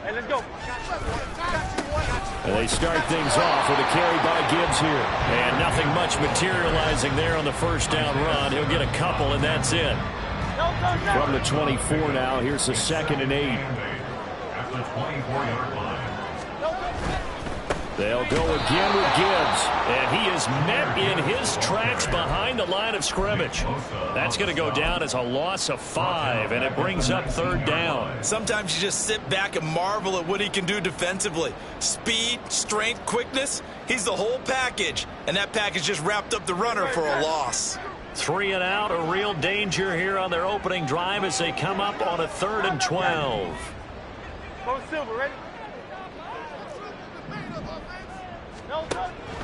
Hey, let's go. And they start things off with a carry by Gibbs here. And nothing much materializing there on the first down run. He'll get a couple, and that's it. From the 24 now, here's the 2nd and 8. At the 24-yard line. They'll go again with Gibbs. And he is met in his tracks behind the line of scrimmage. That's going to go down as a loss of 5, and it brings up 3rd down. Sometimes you just sit back and marvel at what he can do defensively. Speed, strength, quickness. He's the whole package. And that package just wrapped up the runner for a loss. 3 and out, a real danger here on their opening drive as they come up on a 3rd and 12. Go Silver, ready?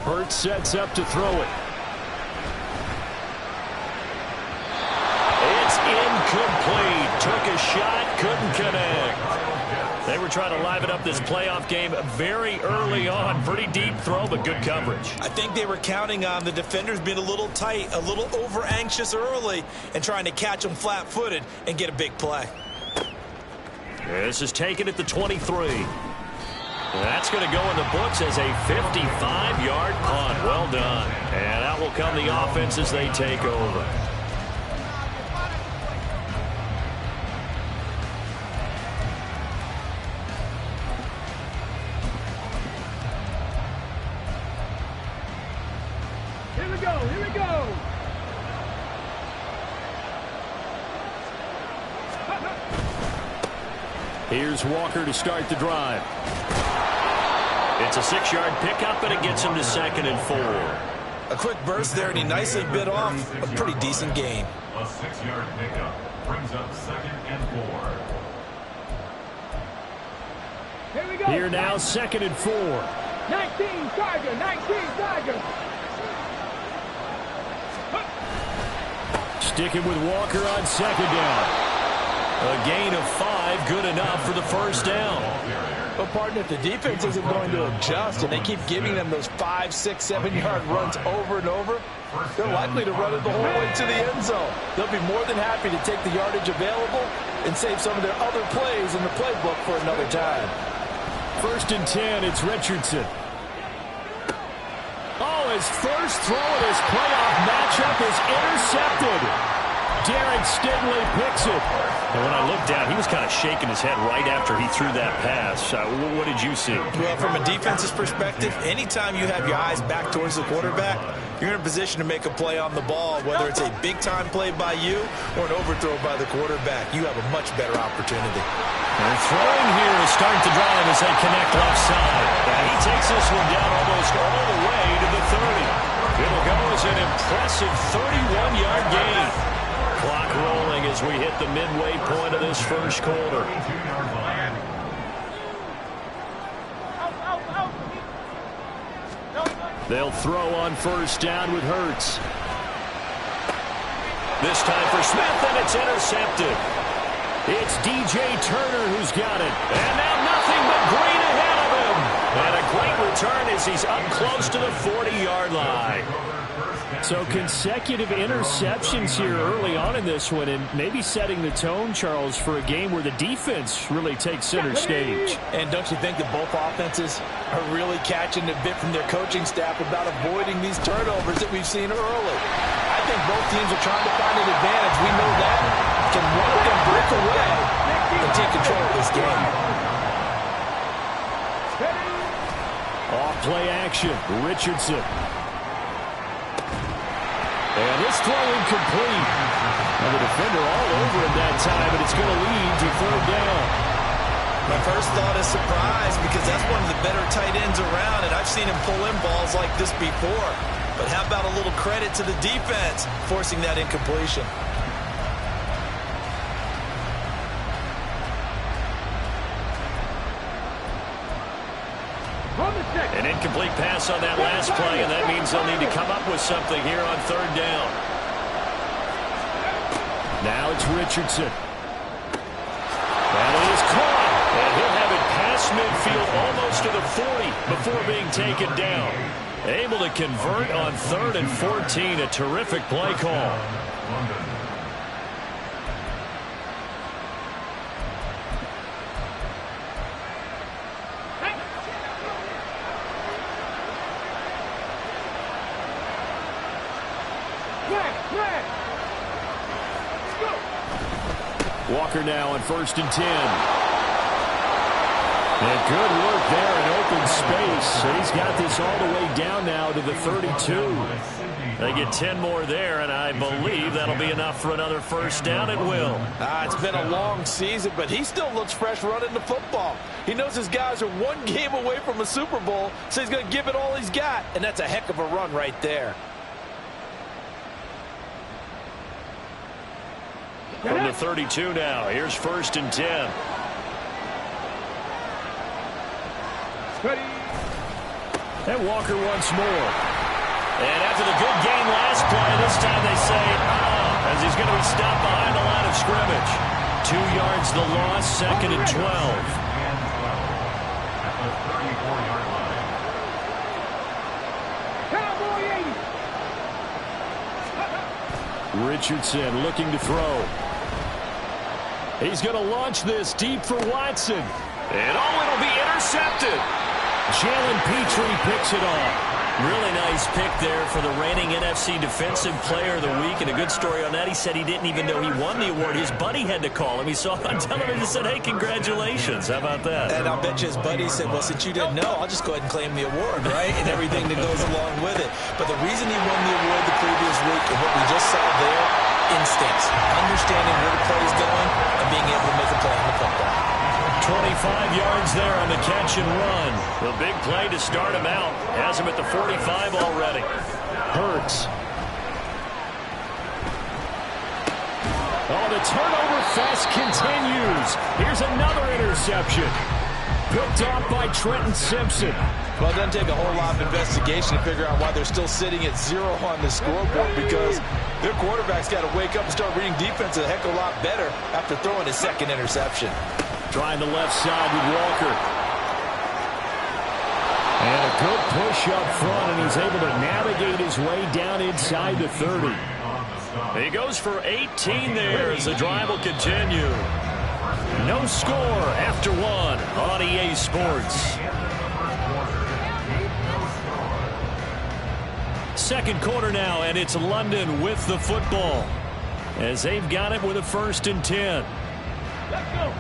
Hurts sets up to throw it. It's incomplete. Took a shot, couldn't connect. They were trying to liven up this playoff game very early on. Pretty deep throw, but good coverage. I think they were counting on the defenders being a little tight, a little over-anxious early, and trying to catch them flat-footed and get a big play. This is taken at the 23. That's going to go in the books as a 55-yard punt. Well done. And out will come the offense as they take over. Here we go, here we go. Here's Walker to start the drive. It's a 6-yard pickup, and it gets him to 2nd and 4. A quick burst there, and he nicely bit off a pretty decent gain. A 6-yard pickup brings up 2nd and 4. Here we go. Here now, 2nd and 4. 19 Tiger, 19 Tiger. Sticking with Walker on 2nd down. A gain of 5, good enough for the first down. But, partner, if the defense isn't going to adjust and they keep giving them those 5, 6, 7-yard runs over and over, they're likely to run it the whole way to the end zone. They'll be more than happy to take the yardage available and save some of their other plays in the playbook for another time. 1st and 10, it's Richardson. Oh, his first throw in his playoff matchup is intercepted. Derek Stingley picks it. And when I looked down, he was kind of shaking his head right after he threw that pass. What did you see? Well, from a defense's perspective, anytime you have your eyes back towards the quarterback, you're in a position to make a play on the ball, whether it's a big-time play by you or an overthrow by the quarterback. You have a much better opportunity. They're throwing here to start the drive as they connect left side. And he takes this one down almost all the way to the 30. It'll go as an impressive 31-yard gain. Clock rolling as we hit the midway point of this first quarter. They'll throw on first down with Hurts. This time for Smith, and it's intercepted. It's DJ Turner who's got it. And now nothing but green ahead of him. And a great return as he's up close to the 40-yard line. So consecutive interceptions here early on in this one, and maybe setting the tone, Charles, for a game where the defense really takes center stage. And don't you think that both offenses are really catching a bit from their coaching staff about avoiding these turnovers that we've seen early? I think both teams are trying to find an advantage. We know that. Can one of them break away and take control of this game? Off play action, Richardson. And this throw incomplete. And the defender all over him that time, and it's going to lead to 3rd down. My first thought is surprise, because that's one of the better tight ends around, and I've seen him pull in balls like this before. But how about a little credit to the defense forcing that incompletion? An incomplete pass on that last play, and that means they'll need to come up with something here on 3rd down. Now it's Richardson. And it is caught. And he'll have it past midfield almost to the 40 before being taken down. Able to convert on 3rd and 14. A terrific play call. Walker now on 1st and 10. And good work there in open space. And he's got this all the way down now to the 32. They get 10 more there, and I believe that'll be enough for another first down. It will. It's been a long season, but he still looks fresh running the football. He knows his guys are one game away from a Super Bowl, so he's going to give it all he's got, and that's a heck of a run right there. From the 32 now, here's 1st and 10. Ready. And Walker once more. And after the good game last play, this time they say, as he's going to be stopped behind the line of scrimmage. 2 yards the loss, 2nd and 12. At the 34-yard line. Cowboy 80. Richardson looking to throw. He's going to launch this deep for Watson. And it'll be intercepted. Jalen Petrie picks it off. Really nice pick there for the reigning NFC Defensive Player of the Week. And a good story on that, he said he didn't even know he won the award. His buddy had to call him. He saw it on television and said, hey, congratulations. How about that? And I'll bet you his buddy said, well, since you didn't know, I'll just go ahead and claim the award, right? And everything that goes along with it. But the reason he won the award the previous week and what we just saw there, instincts, understanding where the play is going and being able to make a play on the football. 25 yards there on the catch and run. The big play to start him out. Has him at the 45 already. Hurts. Oh, the turnover fest continues. Here's another interception. Picked off by Trenton Simpson. Well, it doesn't take a whole lot of investigation to figure out why they're still sitting at 0 on the scoreboard, because their quarterback's got to wake up and start reading defense a heck of a lot better after throwing his 2nd interception. Trying the left side with Walker. And a good push up front, and he's able to navigate his way down inside the 30. He goes for 18 there as the drive will continue. No score after 1 on EA Sports. 2nd quarter now, and it's London with the football as they've got it with a 1st and 10. Let's go.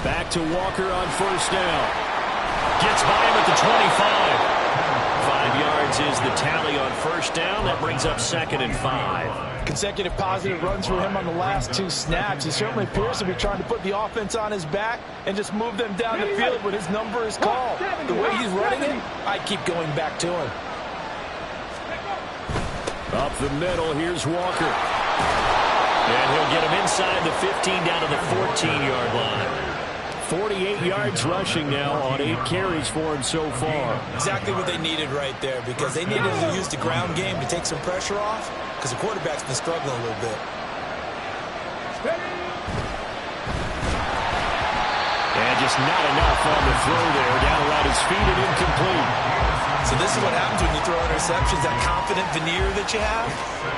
Back to Walker on 1st down. Gets by him at the 25. 5 yards is the tally on 1st down. That brings up 2nd and 5. Consecutive positive runs for him on the last 2 snaps. He certainly appears to be trying to put the offense on his back and just move them down the field when his number is called. The way he's running it, I'd keep going back to him. Up the middle, here's Walker. And he'll get him inside the 15 down to the 14-yard line. 48 yards rushing now on 8 carries for him so far. Exactly what they needed right there, because they needed to use the ground game to take some pressure off, because the quarterback's been struggling a little bit. And just not enough on the throw there. Down around his feet and incomplete. So this is what happens when you throw interceptions. That confident veneer that you have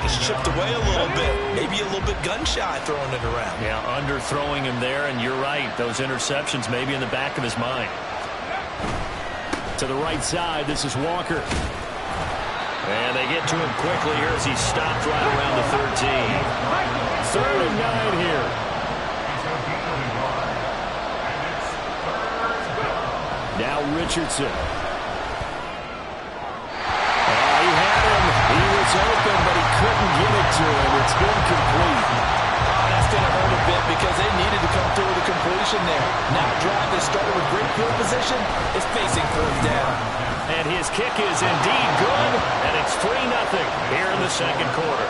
is chipped away a little bit. Maybe a little bit gun-shy throwing it around. Yeah, underthrowing him there, and you're right. Those interceptions may be in the back of his mind. To the right side, this is Walker. And they get to him quickly here as he's stopped right around the 13. 3rd and 9 here. Now Richardson. He was open, but he couldn't get it to him. It's incomplete. That's going to hurt a bit because they needed to come through with a completion there. Now a drive that started with great field position is facing 4th down. And his kick is indeed good, and it's 3-0 here in the 2nd quarter.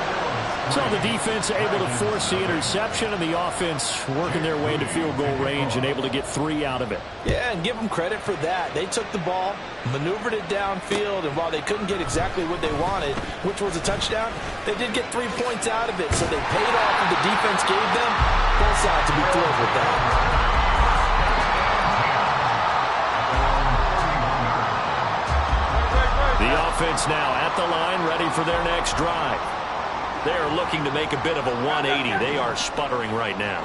So the defense able to force the interception, and the offense working their way into field goal range and able to get 3 out of it. Yeah, and give them credit for that. They took the ball, maneuvered it downfield, and while they couldn't get exactly what they wanted, which was a touchdown, they did get 3 points out of it. So they paid off what the defense gave them. Both sides to be thrilled with that. The offense now at the line, ready for their next drive. They're looking to make a bit of a 180. They are sputtering right now.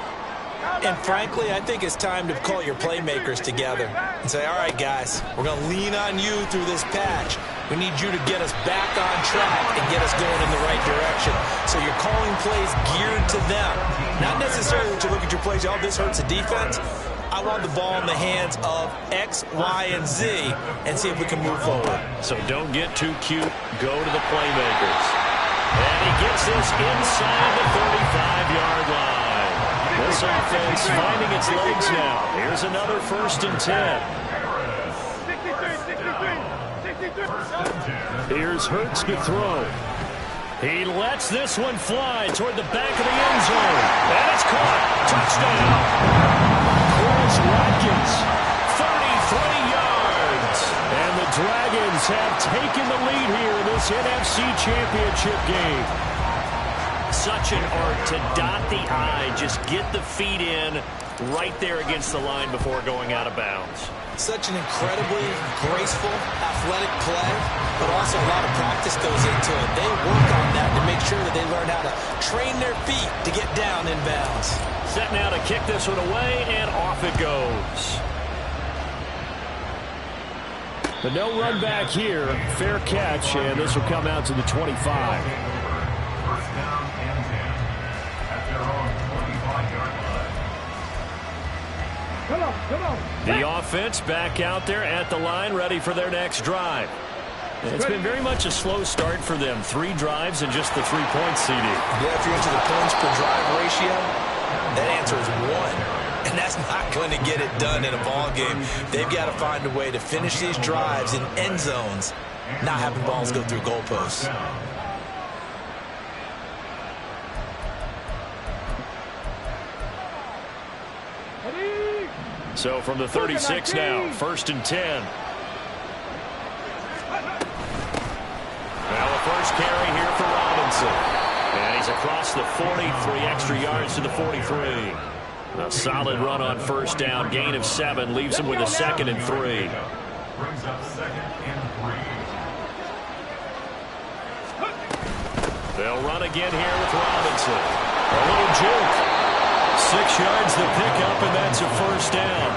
And frankly, I think it's time to call your playmakers together and say, all right, guys, we're going to lean on you through this patch. We need you to get us back on track and get us going in the right direction. So you're calling plays geared to them. Not necessarily that you look at your plays, oh, this hurts the defense. I want the ball in the hands of X, Y, and Z and see if we can move forward. So don't get too cute. Go to the playmakers. And he gets this inside the 35-yard line. This offense finding its legs now. Here's another 1st and 10. Here's Hurts to throw. He lets this one fly toward the back of the end zone. And it's caught. Touchdown. Chris Watkins, 33 yards. And the Dragons have taken the lead here in this NFC Championship game. Such an art to dot the I, just get the feet in right there against the line before going out of bounds. Such an incredibly graceful, athletic play, but also a lot of practice goes into it. They work on that to make sure that they learn how to train their feet to get down in bounds. Set now to kick this one away, and off it goes. But no run back here. Fair catch, and this will come out to the 25. First down and 10 at their own 25-yard line. Come on. The offense back out there at the line, ready for their next drive. It's been very much a slow start for them. 3 drives and just the 3 points, CD. Yeah, if you're into the points per drive ratio, that answer is 1. And that's not going to get it done in a ball game. They've got to find a way to finish these drives in end zones, not having balls go through goalposts. So from the 36 now, 1st and 10. Well, the first carry here for Robinson. And he's across the 40, 3 extra yards to the 43. A solid run on 1st down, gain of 7, leaves him with a 2nd and 3. Brings up 2nd and 3. They'll run again here with Robinson. A little juke. 6 yards the pickup, and that's a 1st down.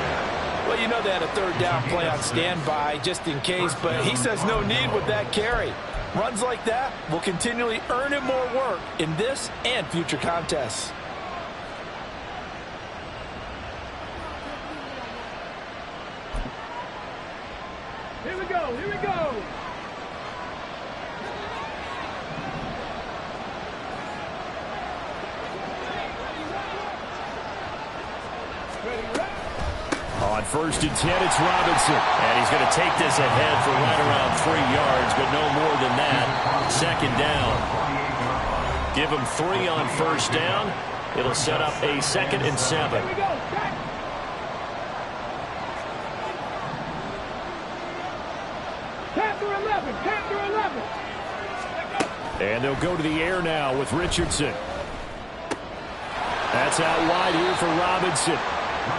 Well, you know they had a 3rd down play on standby just in case, but he says no need with that carry. Runs like that will continually earn him more work in this and future contests. Here we go. On 1st and 10, it's Robinson. And he's going to take this ahead for right around 3 yards, but no more than that. 2nd down. Give him 3 on 1st down. It'll set up a 2nd and 7. Panther 11. And they'll go to the air now with Richardson. That's out wide here for Robinson.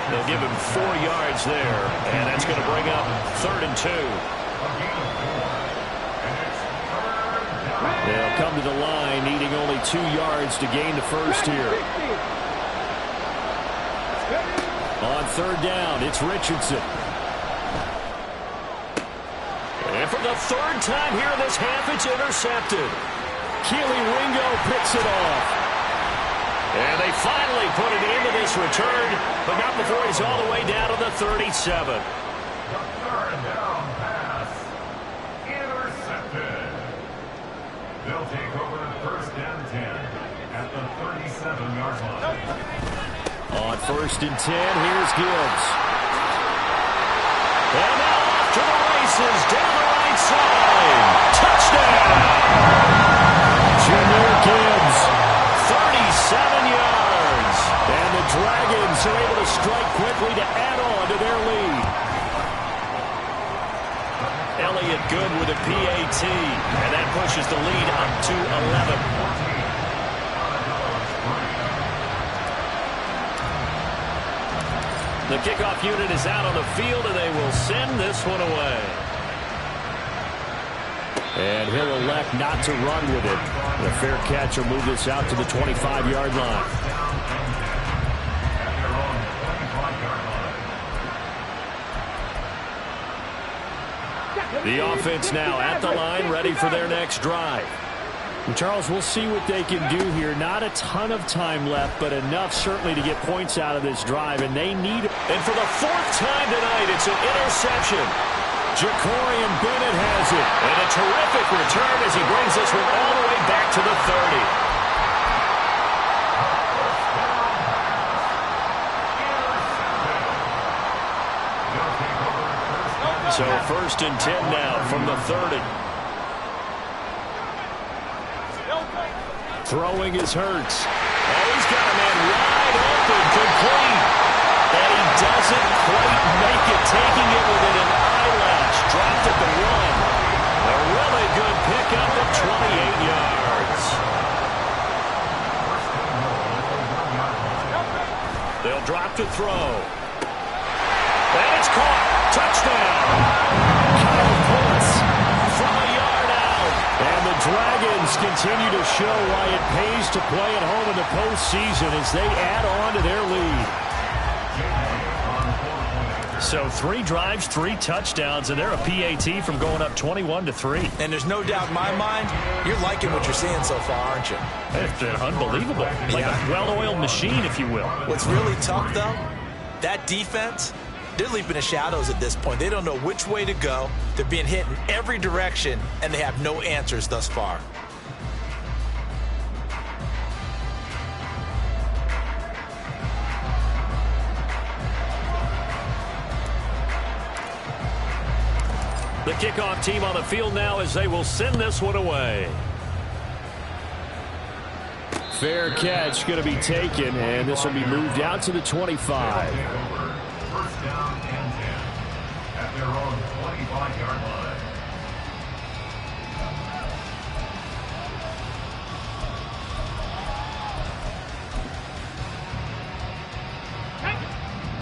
They'll give him 4 yards there, and that's going to bring up 3rd and 2. They'll come to the line, needing only 2 yards to gain the 1st here. On 3rd down, it's Richardson. And for the 3rd time here in this half, it's intercepted. Keely Ringo picks it off. And they finally put it into this return, but not before he's all the way down to the 37. The 3rd down pass intercepted. They'll take over the 1st and 10 at the 37-yard line. On 1st and 10, here's Gibbs. And now off to the races down the right side. Touchdown! Junior Gibbs, 37 yards. And the Dragons are able to strike quickly to add on to their lead. Elliott good with a PAT. And that pushes the lead up to 11. The kickoff unit is out on the field, and they will send this one away. And he'll elect not to run with it. The fair catch will move this out to the 25-yard line. The offense now at the line, ready for their next drive. And Charles, we'll see what they can do here. Not a ton of time left, but enough certainly to get points out of this drive, and they need it. And for the 4th time tonight, it's an interception. Jacorian Bennett has it. And a terrific return as he brings this one all the way back to the 30. So 1st and 10 now from the 30. Throwing is Hurts. Oh, he's got a man wide open, complete. And he doesn't quite make it, taking it within an eyelash. Dropped at the 1. A really good pickup of 28 yards. They'll drop to throw. And it's caught. Touchdown. Kyle Pitts from a yard out. And the Dragons continue to show why it pays to play at home in the postseason as they add on to their lead. So 3 drives, 3 touchdowns, and they're a PAT from going up 21-3. And there's no doubt in my mind, you're liking what you're seeing so far, aren't you? It's been unbelievable. Like a well-oiled machine, if you will. What's really tough, though, that defense, they're leaping the shadows at this point. They don't know which way to go. They're being hit in every direction, and they have no answers thus far. The kickoff team on the field now as they will send this one away. Fair catch going to be taken, and this will be moved out to the 25. 1st down and 10 at their own 25-yard line.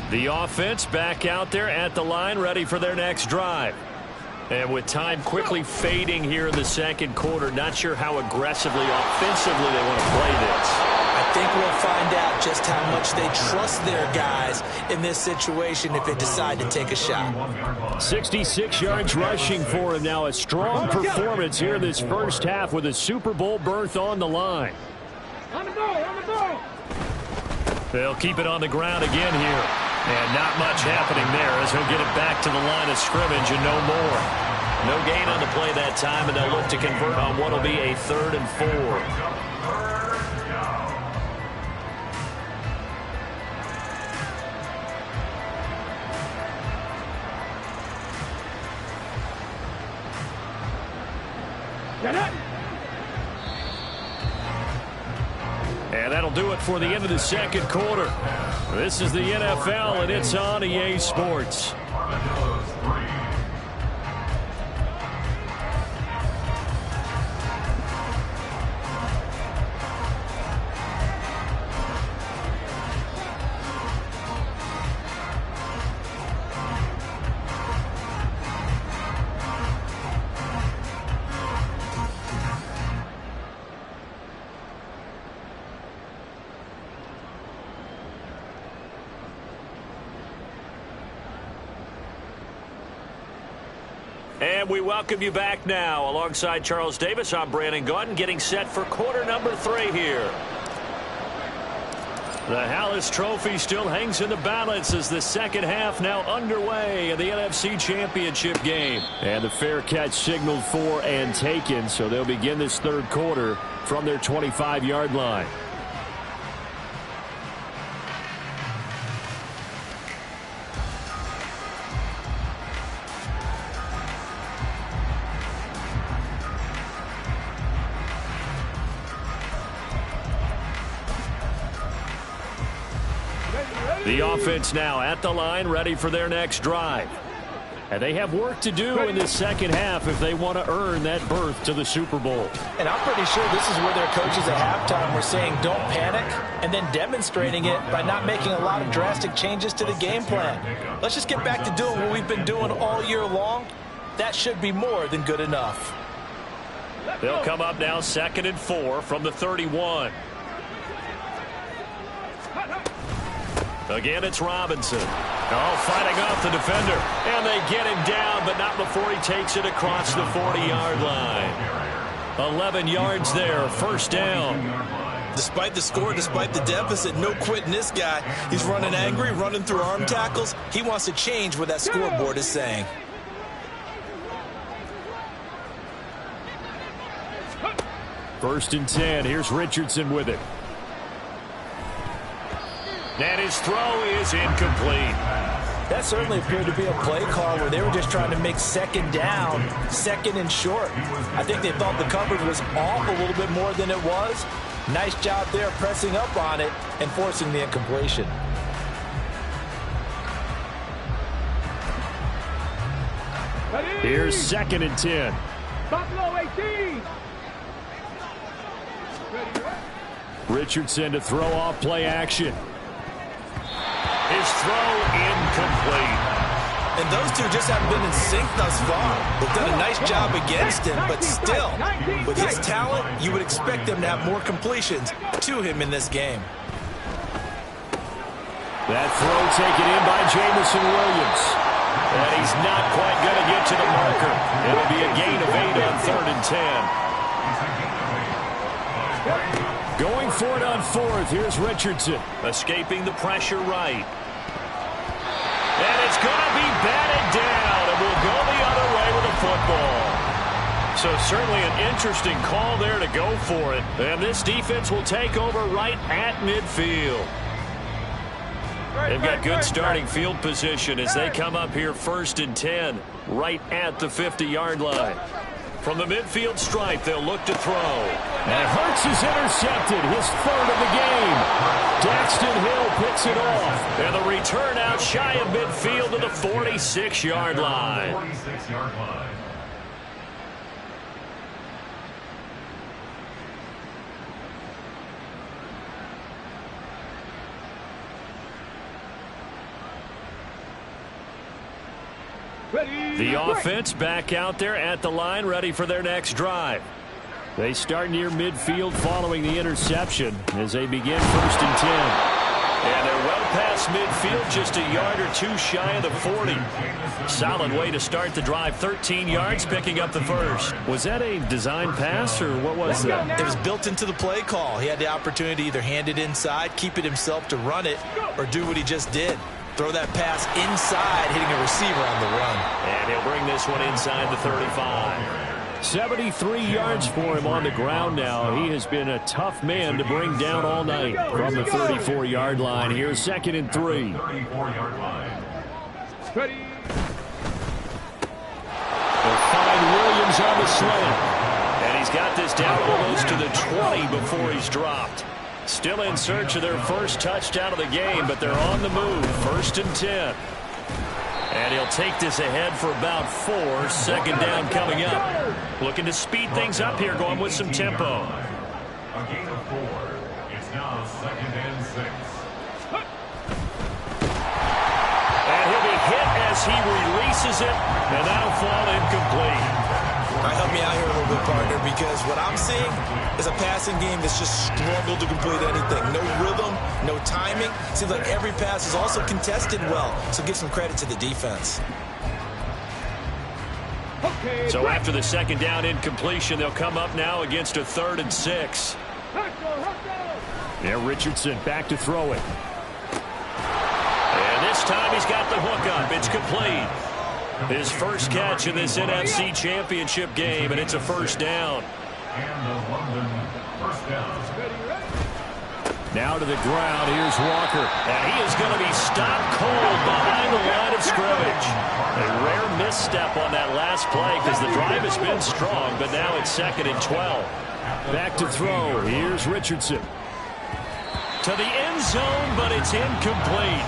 The offense back out there at the line, ready for their next drive. And with time quickly fading here in the 2nd quarter, not sure how aggressively, offensively they want to play this. I think we'll find out just how much they trust their guys in this situation if they decide to take a shot. 66 yards rushing for him now. A strong performance here in this first half with a Super Bowl berth on the line. On the ball, on the ball. They'll keep it on the ground again here. And not much happening there as he'll get it back to the line of scrimmage and no more. No gain on the play that time, and they'll look to convert on what will be a 3rd and 4. And that'll do it for the end of the 2nd quarter. This is the NFL, and it's on EA Sports. And we welcome you back now. Alongside Charles Davis, I'm Brandon Gaudin, getting set for quarter number 3 here. The Hallis Trophy still hangs in the balance as the 2nd half now underway in the NFC Championship game. And the fair catch signaled for and taken, so they'll begin this 3rd quarter from their 25-yard line. The offense now at the line, ready for their next drive. And they have work to do in this 2nd half if they want to earn that berth to the Super Bowl. And I'm pretty sure this is where their coaches at halftime were saying don't panic, and then demonstrating it by not making a lot of drastic changes to the game plan. Let's just get back to doing what we've been doing all year long. That should be more than good enough. They'll come up now 2nd and 4 from the 31. Again, it's Robinson. Oh, fighting off the defender. And they get him down, but not before he takes it across the 40-yard line. 11 yards there, first down. Despite the score, despite the deficit, no quitting this guy. He's running angry, running through arm tackles. He wants to change what that scoreboard is saying. First and 10. Here's Richardson with it. And his throw is incomplete. That certainly appeared to be a play call where they were just trying to make second down, second and short. I think they thought the coverage was off a little bit more than it was. Nice job there pressing up on it and forcing the incompletion. Here's second and 10. Buffalo 18. Richardson to throw off play action. His throw incomplete. And those two just haven't been in sync thus far. They've done a nice job against him, but still, with his talent, you would expect them to have more completions to him in this game. That throw taken in by Jamison Williams. And he's not quite going to get to the marker. It'll be a gain of 8 on 3rd and 10. Going for it on 4th. Here's Richardson. Escaping the pressure right. And it's going to be batted down, and we'll go the other way with the football. So certainly an interesting call there to go for it. And this defense will take over right at midfield. They've got good starting field position as they come up here 1st and 10, right at the 50-yard line. From the midfield stripe, they'll look to throw. And Hurts is intercepted, his 3rd of the game. Daxton Hill picks it off. And the return out shy of midfield to the 46-yard line. 46-yard line. The offense back out there at the line, ready for their next drive. They start near midfield following the interception as they begin 1st and 10. And they're well past midfield, just a yard or two shy of the 40. Solid way to start the drive, 13 yards, picking up the first. Was that a design pass, or what was that? It was built into the play call. He had the opportunity to either hand it inside, keep it himself to run it, or do what he just did. Throw that pass inside, hitting a receiver on the run. And he'll bring this one inside the 35. 73 yards for him on the ground now. He has been a tough man to bring down all night. From the 34-yard line, here's 2nd and 3. 34-yard line. They'll find Williams on the slant. And he's got this down almost to the 20 before he's dropped. Still in search of their first touchdown of the game, but they're on the move. 1st and 10. And he'll take this ahead for about 4. 2nd down coming up. Looking to speed things up here, going with some tempo. A gain of 4. It's now 2nd and 6. And he'll be hit as he releases it, and that'll fall incomplete. All right, help me out here a little bit, partner, because what I'm seeing is a passing game that's just struggled to complete anything. No rhythm, no timing. Seems like every pass is also contested well, so give some credit to the defense. So after the 2nd down incompletion, they'll come up now against a 3rd and 6. Yeah, Richardson back to throw it. And this time he's got the hook up. It's complete. His first catch in this NFC Championship game, and it's a 1st down. And the London first down. Now to the ground. Here's Walker. And he is going to be stopped cold behind the line of scrimmage. A rare misstep on that last play because the drive has been strong, but now it's 2nd and 12. Back to throw. Here's Richardson. To the end zone, but it's incomplete.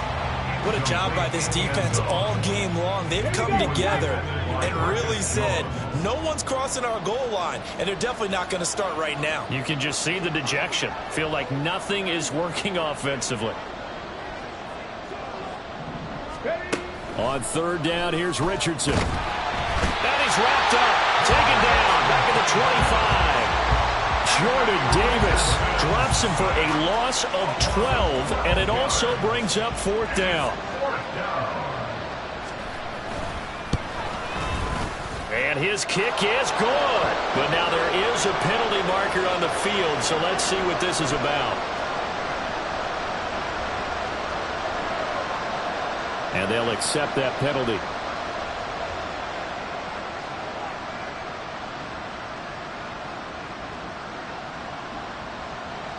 What a job by this defense all game long. They've come together and really said, no one's crossing our goal line, and they're definitely not going to start right now. You can just see the dejection. Feel like nothing is working offensively. On 3rd down, here's Richardson. And he's wrapped up, taken down, back at the 25. Jordan Davis drops him for a loss of 12, and it also brings up 4th down. And his kick is good. But now there is a penalty marker on the field, so let's see what this is about. And they'll accept that penalty.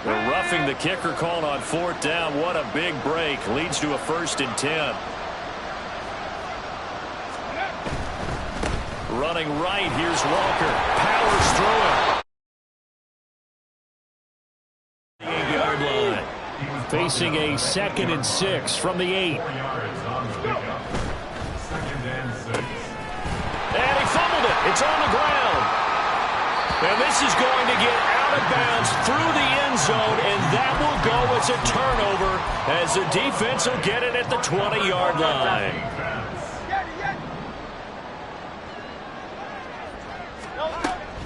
They're roughing the kicker called on 4th down. What a big break. Leads to a 1st and 10. Running right, here's Walker. Powers through it. 8-yard line. Facing a 2nd and 6 from the 8. And he fumbled it. It's on the ground. And this is going to get out of bounds through the end zone, and that will go as a turnover as the defense will get it at the 20-yard line.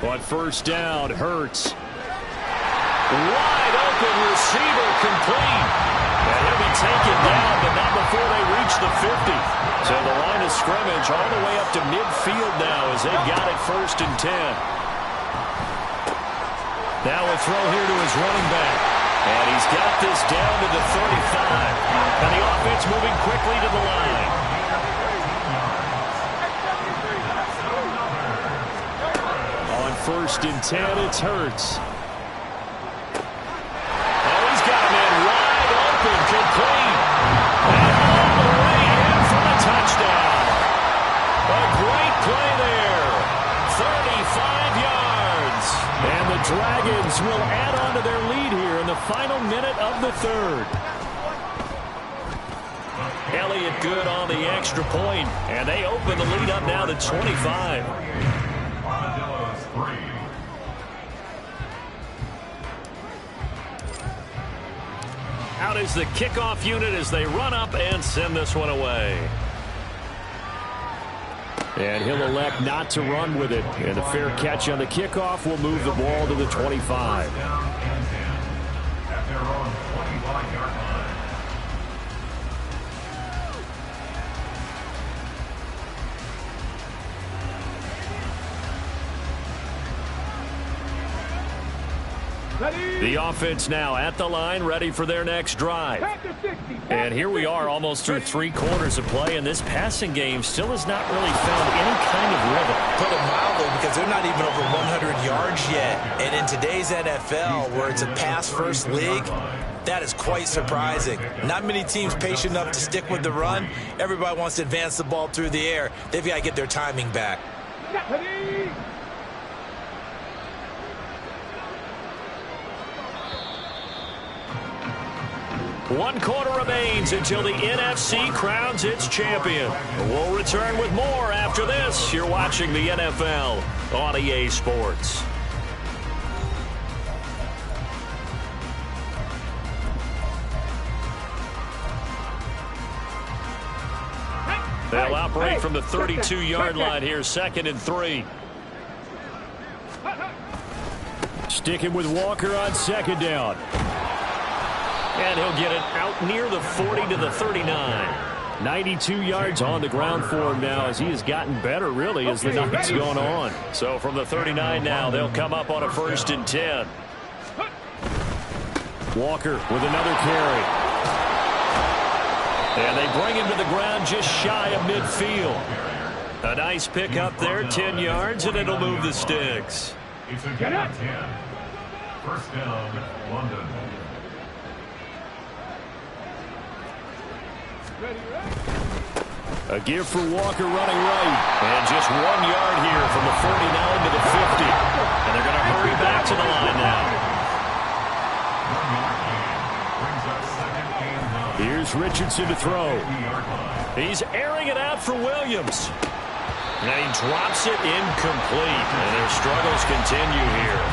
On 1st down, Hurts. Wide open receiver complete. And he'll be taken down, but not before they reach the 50. So the line of scrimmage all the way up to midfield now as they've got it 1st and 10. Now a throw here to his running back. And he's got this down to the 35. And the offense moving quickly to the line. On 1st and 10, it's Hurts. Oh, he's got a man wide open, complete. And all the way in for the touchdown. A great play there. 35 yards. And the Dragons will add on to their lead here in the final minute of the 3rd. Elliott good on the extra point, and they open the lead up now to 25. Out is the kickoff unit as they run up and send this one away. And he'll elect not to run with it. And a fair catch on the kickoff will move the ball to the 25. The offense now at the line, ready for their next drive. And here we are almost through 3 quarters of play, and this passing game still has not really found any kind of rhythm. Put it mildly, because they're not even over 100 yards yet. And in today's NFL, where it's a pass-first league, that is quite surprising. Not many teams patient enough to stick with the run. Everybody wants to advance the ball through the air. They've got to get their timing back. 1 quarter remains until the NFC crowns its champion. We'll return with more after this. You're watching the NFL on EA Sports. They'll operate from the 32-yard line here, 2nd and 3. Sticking with Walker on 2nd down. And he'll get it out near the 40 to the 39. 92 yards on the ground for him now as he has gotten better, really, as the night's gone on. So from the 39 now, they'll come up on a 1st and 10. Walker with another carry. And they bring him to the ground just shy of midfield. A nice pick up there, 10 yards, and it'll move the sticks. It's a get up 10. 1st down, London. A give for Walker running right. And just 1 yard here from the 49 to the 50. And they're going to hurry back to the line now. Here's Richardson to throw. He's airing it out for Williams. And he drops it incomplete. And their struggles continue here.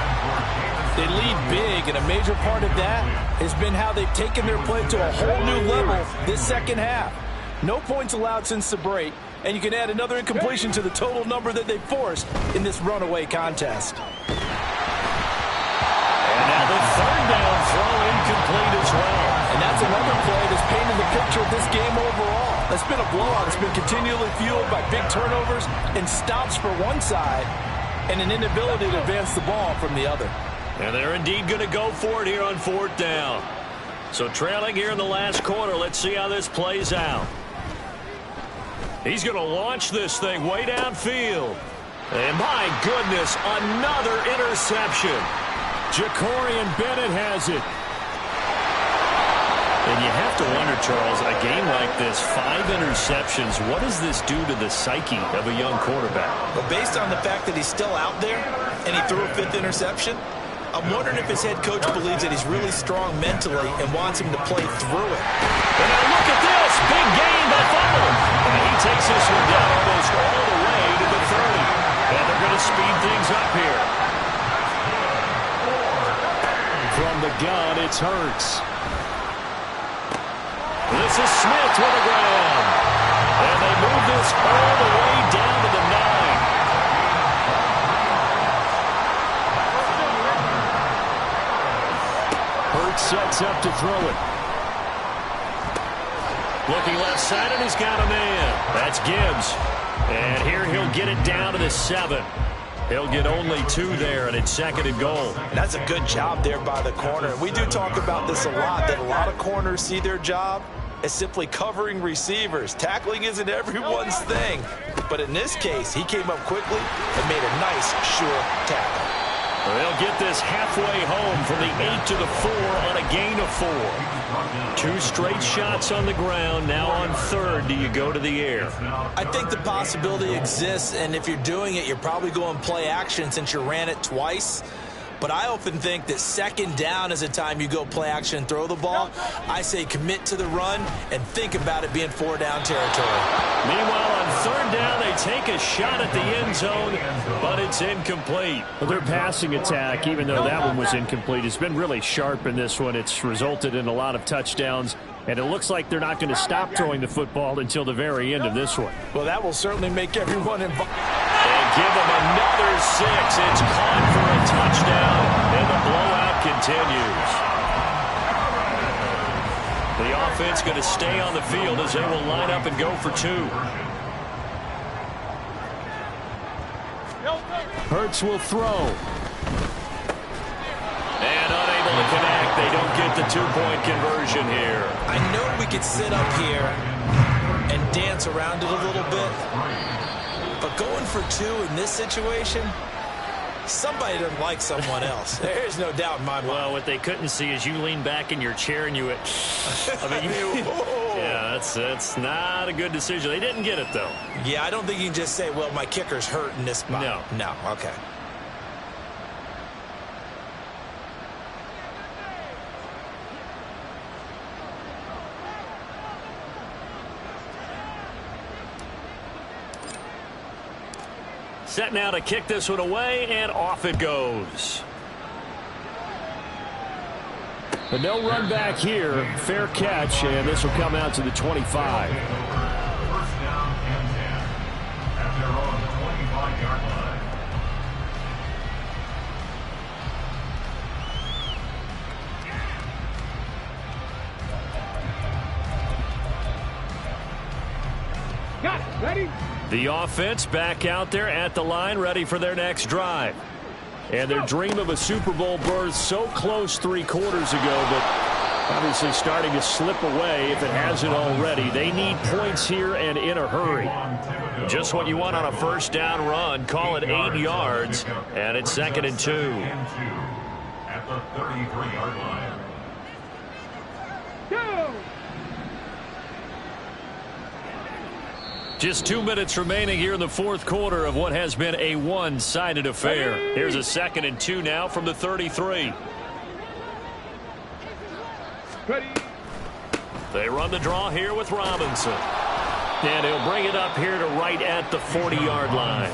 They lead big, and a major part of that has been how they've taken their play to a whole new level this 2nd half. No points allowed since the break, and you can add another incompletion to the total number that they forced in this runaway contest. And now the 3rd down throw incomplete as well. And that's another play that's painted the picture of this game overall. It's been a blowout. It's been continually fueled by big turnovers and stops for one side and an inability to advance the ball from the other. And they're indeed going to go for it here on 4th down. So trailing here in the last quarter. Let's see how this plays out. He's going to launch this thing way downfield. And my goodness, another interception. Jacorian Bennett has it. And you have to wonder, Charles, a game like this, 5 interceptions, what does this do to the psyche of a young quarterback? But based on the fact that he's still out there and he threw a 5th interception, I'm wondering if his head coach believes that he's really strong mentally and wants him to play through it. And now look at this. Big gain by Fumble. And he takes this one down almost all the way to the 30. And they're going to speed things up here. From the gun, it's Hurts. This is Smith with the ground. And they move this all the way down to the 9. Hurts sets up to throw it. Looking left side, and he's got a man. That's Gibbs. And here he'll get it down to the 7. He'll get only 2 there, and it's 2nd and goal. That's a good job there by the corner. We do talk about this a lot, that a lot of corners see their job as simply covering receivers. Tackling isn't everyone's thing. But in this case, he came up quickly and made a nice, sure tackle. They'll get this halfway home from the 8 to the 4 on a gain of 4. 2 straight shots on the ground. Now on 3rd, do you go to the air? I think the possibility exists, and if you're doing it, you're probably going play action since you ran it twice. But I often think that 2nd down is the time you go play action and throw the ball. I say commit to the run and think about it being 4-down territory. Meanwhile, on 3rd down, they take a shot at the end zone, but it's incomplete. Well, their passing attack, even though that one was incomplete, has been really sharp in this one. It's resulted in a lot of touchdowns, and it looks like they're not going to stop throwing the football until the very end of this one. Well, that will certainly make everyone involved. And give them another 6. It's caught for a touchdown, and the blowout continues. The offense going to stay on the field as they will line up and go for 2. Hurts will throw. And unable to connect. They don't get the 2-point conversion here. I know we could sit up here and dance around it a little bit, but going for 2 in this situation, somebody doesn't like someone else. There's no doubt in my mind. Well, what they couldn't see is you lean back in your chair and you went, yeah, that's not a good decision. They didn't get it, though. Yeah, I don't think you can just say, well, my kicker's hurt in this spot. No, okay. Set now to kick this one away, and off it goes. But no run back here. Fair catch, and this will come out to the 25. First down and 10 at their own 25-yard line. Got it. Ready? The offense back out there at the line, ready for their next drive. And their dream of a Super Bowl berth so close 3 quarters ago, but obviously starting to slip away if it hasn't already. They need points here and in a hurry. Just what you want on a first down run. Call it 8 yards, and it's 2nd and 2. At the 33-yard line. Go! Just 2 minutes remaining here in the 4th quarter of what has been a one-sided affair. Here's a 2nd and 2 now from the 33. Ready? They run the draw here with Robinson. And he'll bring it up here to right at the 40-yard line.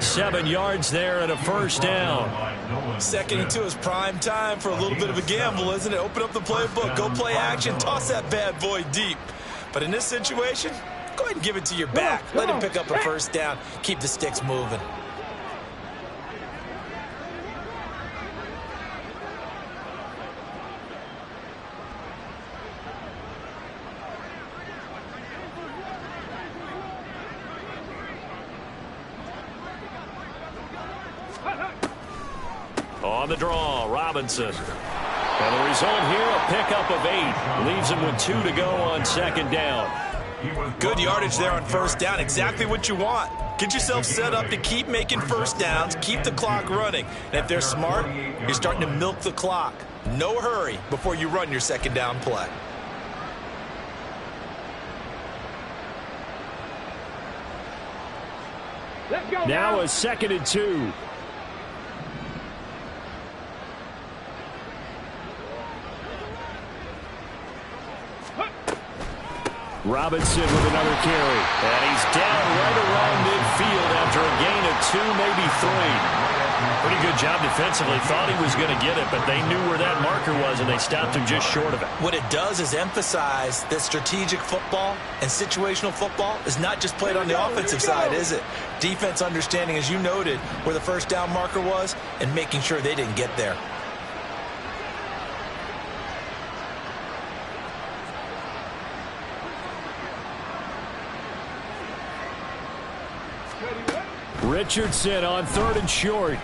7 yards there and a first down. 2nd and 2 is prime time for a little bit of a gamble, isn't it? Open up the playbook, go play action, toss that bad boy deep. But in this situation, go ahead and give it to your back. Let him pick up a first down. Keep the sticks moving. the draw, Robinson. And the result here, a pickup of 8. Leaves him with 2 to go on second down. Good yardage there on first down. Exactly what you want. Get yourself set up to keep making first downs, keep the clock running. And if they're smart, you're starting to milk the clock. No hurry before you run your second down play. Let's go Now a 2nd and 2. Robinson with another carry. And he's down right around midfield after a gain of 2, maybe 3. Pretty good job defensively. Thought he was going to get it, but they knew where that marker was, and they stopped him just short of it. What it does is emphasize that strategic football and situational football is not just played on the offensive side, is it? Defense understanding, as you noted, where the first down marker was and making sure they didn't get there. Richardson on 3rd and short.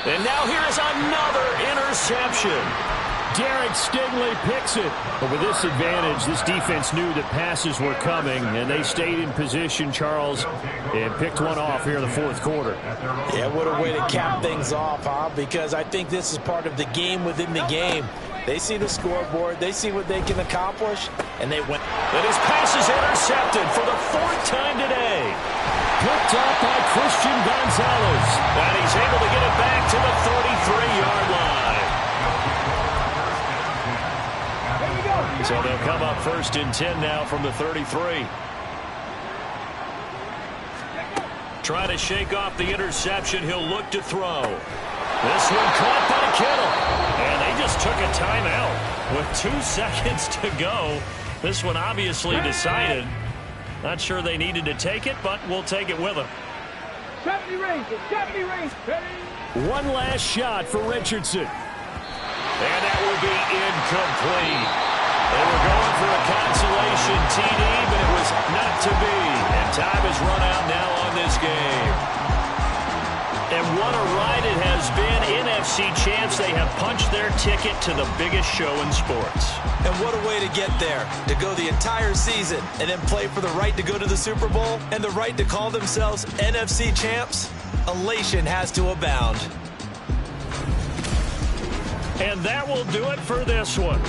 And now here's another interception. Derek Stingley picks it. But with this advantage, this defense knew that passes were coming, and they stayed in position, Charles, and picked one off here in the 4th quarter. Yeah, what a way to cap things off, huh? Because I think this is part of the game within the game. They see the scoreboard, they see what they can accomplish, and they win. And his pass is intercepted for the 4th time today. Picked up by Christian Gonzalez. And he's able to get it back to the 33-yard line. So they'll come up 1st and 10 now from the 33. Trying to shake off the interception. He'll look to throw. This one caught by Kittle. And they just took a timeout with 2 seconds to go. This one obviously decided. Not sure they needed to take it, but we'll take it with them. 70 range. One last shot for Richardson. And that will be incomplete. They were going for a consolation TD, but it was not to be. And time has run out now on this game. And what a ride it has been. NFC champs, they have punched their ticket to the biggest show in sports. And what a way to get there, to go the entire season and then play for the right to go to the Super Bowl and the right to call themselves NFC champs. Elation has to abound. And that will do it for this one.